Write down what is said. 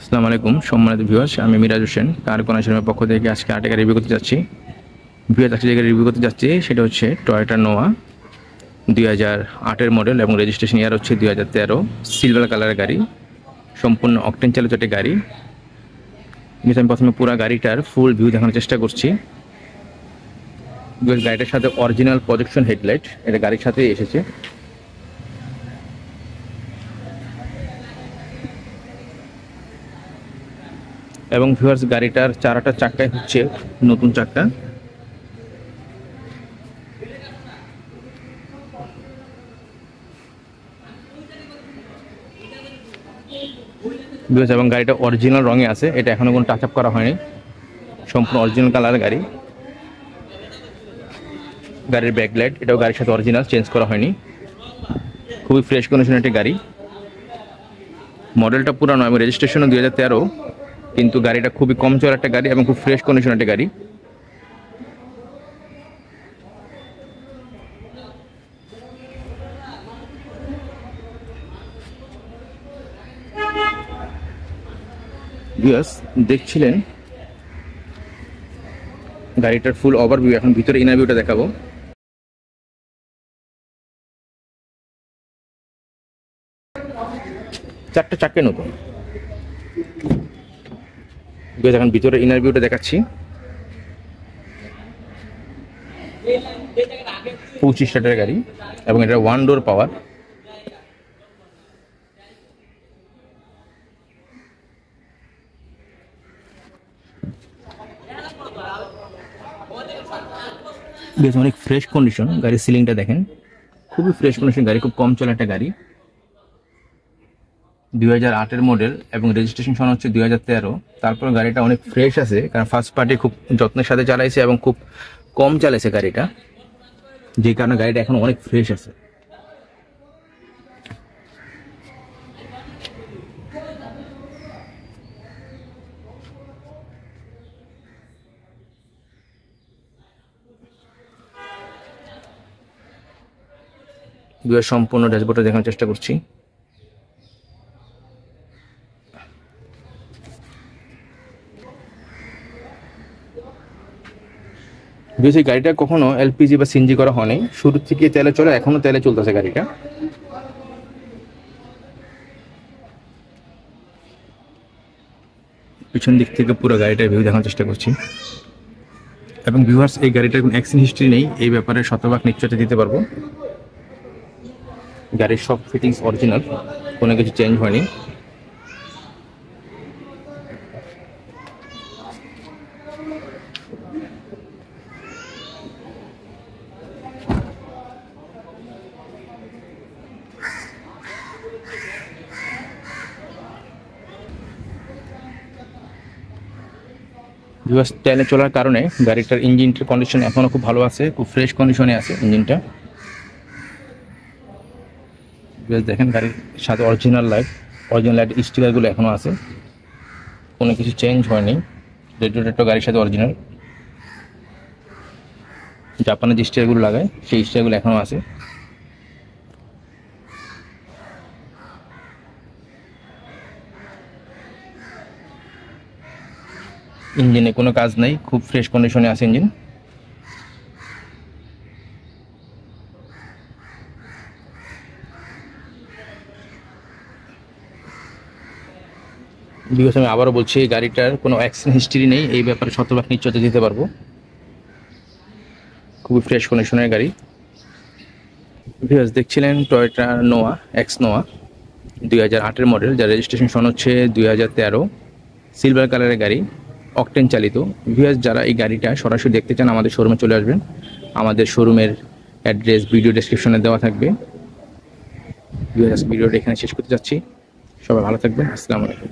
আসসালামু আলাইকুম সম্মানিত ভিউয়ার্স, আমি মিরাজ হোসেন কার কনাশনের পক্ষ থেকে আজকে আরেকটা রিভিউ করতে যাচ্ছি। ভিউয়ার্স, আজকে যে রিভিউ করতে যাচ্ছি সেটা হচ্ছে টয়োটা নোয়া 2008-এর মডেল এবং রেজিস্ট্রেশন ইয়ার হচ্ছে 2013। সিলভার কালারের গাড়ি, সম্পূর্ণ অকটেন চালিত একটি গাড়ি। কিন্তু আমি প্রথমে পুরো গাড়িটার ফুল ভিউ দেখানোর চেষ্টা করছি। গাড়িটার সাথে অরিজিনাল প্রজেকশন হেডলাইট এটা গাড়ির সাথেই এসেছে। এবং ভিউয়ার্স, গাড়িটার চারটা চাক্কায় হচ্ছে নতুন চাক্কা। ভিউয়ার্স, এবং গাড়িটা অরিজিনাল রঙে আছে, এটা এখনো কোনো টাচ আপ করা হয়নি, সম্পূর্ণ অরিজিনাল কালারের গাড়ি। গাড়ির ব্যাকলাইট এটাও গাড়ির সাথে অরিজিনাল, চেঞ্জ করা হয়নি, খুবই ফ্রেশ কন্ডিশনের একটি গাড়ি। মডেলটা পুরানো এবং রেজিস্ট্রেশনও 2013, কিন্তু গাড়িটা খুবই কম চলার একটা গাড়ি এবং খুব ফ্রেশ কন্ডিশনের একটা গাড়ি। ভিউয়ার্স, দেখছিলেন গাড়িটার ফুল ওভারভিউ। এখন ভিতরে ইনার ভিউটা দেখাবো। চারটা চাক্কা নতুন। এখন ভিতরে ইনার ভিউটা দেখাচ্ছি। 25 লিটারের গাড়ি এবং এটা ওয়ান ডোর পাওয়ার। বেশ অনেক ফ্রেশ কন্ডিশন। গাড়ির সিলিংটা দেখেন, খুবই ফ্রেশ কন্ডিশন গাড়ি, খুব কম চলা একটা গাড়ি। 2008-এর মডেল এবং রেজিস্ট্রেশন সন হচ্ছে 2013। তারপর গাড়িটা অনেক ফ্রেশ আছে, কারণ ফার্স্ট পার্টি খুব যত্নের সাথে চালাইছে এবং খুব কম চালাইছে গাড়িটা, যে কারণে গাড়িটা এখন অনেক ফ্রেশ আছে। সম্পূর্ণ ড্যাশবোর্ডটা দেখানোর চেষ্টা করছি। এই গাড়িটা কখনো এলপিজি বা সিএনজি করা হয়নি, শুরু থেকে তেলে চলে, এখনো তেলে চলতেছে গাড়িটা। পিছন দিক থেকে পুরো গাড়িটার ভিউ দেখানোর চেষ্টা করছি। এবং ভিউয়ার্স, এই গাড়িটার কোনো অ্যাক্সিডেন্ট হিস্ট্রি নেই, এই ব্যাপারে শতভাগ নিশ্চয়তা দিতে পারবো। গাড়ির সব ফিটিংস অরিজিনাল, কোনো কিছু চেঞ্জ হয়নি। ভিউয়ার্স, তেলে চলার কারণে গাড়িটার ইঞ্জিনটার কন্ডিশন এখনো খুব ভালো আছে, খুব ফ্রেশ কন্ডিশনে আছে ইঞ্জিনটা। দেখেন গাড়ির সাথে অরিজিনাল লাইট স্টিকারগুলো এখনো আছে, কোনো কিছু চেঞ্জ হয়নি। রেডিয়েটরটা গাড়ির সাথে অরিজিনাল, জাপানের যে স্টিকারগুলো লাগায় সেই স্টিকারগুলো এখনো আছে। ইঞ্জিনে কোনো কাজ নেই, খুব ফ্রেশ কন্ডিশনে আছে ইঞ্জিন। বিকজ আমি আবারও বলছি, এই গাড়িটার কোনো অ্যাক্সিডেন্ট হিস্ট্রি নেই, এই ব্যাপারে শতভাগ নিশ্চয়তা দিতে পারবো। খুবই ফ্রেশ কন্ডিশনের গাড়ি। ভিউয়ার্স, দেখছিলেন টয়োটা নোয়া এক্স নোয়া 2008-এর মডেল, যার রেজিস্ট্রেশন সন হচ্ছে 2013। সিলভার কালারের গাড়ি, অকটেন চালিত। ভিউয়ার্স, যারা এই গাড়িটা সরাসরি দেখতে চান আমাদের শোরুমে চলে আসবেন। আমাদের শোরুমের অ্যাড্রেস ভিডিও ডেসক্রিপশনে দেওয়া থাকবে। ভিউয়ার্স, ভিডিওটা এখানে শেষ করতে যাচ্ছি। সবাই ভালো থাকবেন। আসসালামু আলাইকুম।